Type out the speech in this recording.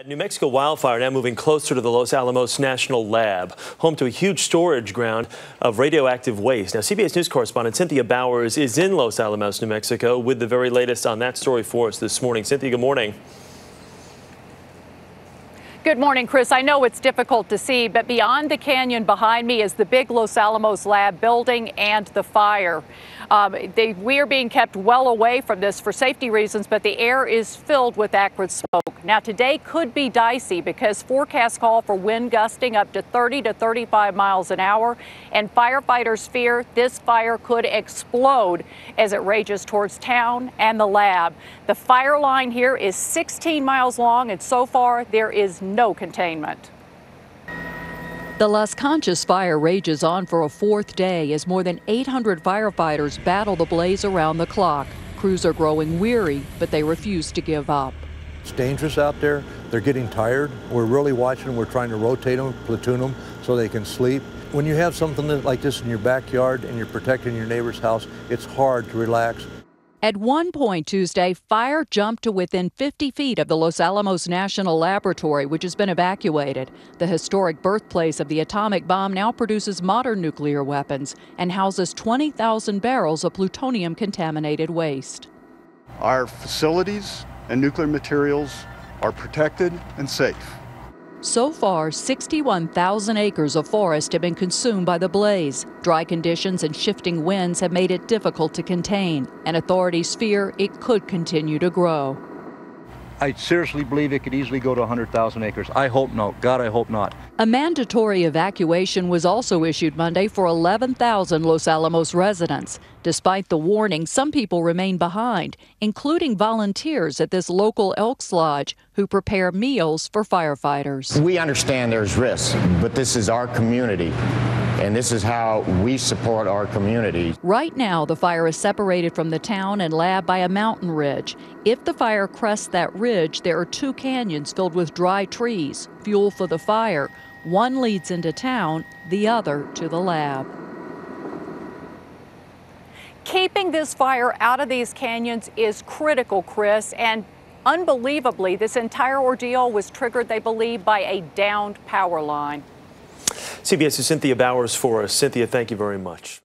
New Mexico wildfire now moving closer to the Los Alamos National Lab, home to a huge storage ground of radioactive waste. Now, CBS News correspondent Cynthia Bowers is in Los Alamos, New Mexico, with the very latest on that story for us this morning. Cynthia, good morning. Good morning, Chris. I know it's difficult to see, but beyond the canyon behind me is the big Los Alamos lab building and the fire. We are being kept well away from this for safety reasons, but the air is filled with acrid smoke. Now, today could be dicey because forecasts call for wind gusting up to 30 to 35 miles an hour, and firefighters fear this fire could explode as it rages towards town and the lab. The fire line here is 16 miles long, and so far there is no containment. The Las Conchas fire rages on for a fourth day as more than 800 firefighters battle the blaze around the clock. Crews are growing weary, but they refuse to give up. It's dangerous out there. They're getting tired. We're really watching. We're trying to rotate them, platoon them so they can sleep. When you have something like this in your backyard and you're protecting your neighbor's house, it's hard to relax. At one point Tuesday, fire jumped to within 50 feet of the Los Alamos National Laboratory, which has been evacuated. The historic birthplace of the atomic bomb now produces modern nuclear weapons and houses 20,000 barrels of plutonium-contaminated waste. Our facilities and nuclear materials are protected and safe. So far, 61,000 acres of forest have been consumed by the blaze. Dry conditions and shifting winds have made it difficult to contain, and authorities fear it could continue to grow. I seriously believe it could easily go to 100,000 acres. I hope not. God, I hope not. A mandatory evacuation was also issued Monday for 11,000 Los Alamos residents. Despite the warning, some people remain behind, including volunteers at this local Elks Lodge who prepare meals for firefighters. We understand there's risks, but this is our community. And this is how we support our community. Right now, the fire is separated from the town and lab by a mountain ridge. If the fire crests that ridge, there are two canyons filled with dry trees, fuel for the fire. One leads into town, the other to the lab. Keeping this fire out of these canyons is critical, Chris, and unbelievably, this entire ordeal was triggered, they believe, by a downed power line. CBS's Cynthia Bowers for us. Cynthia, thank you very much.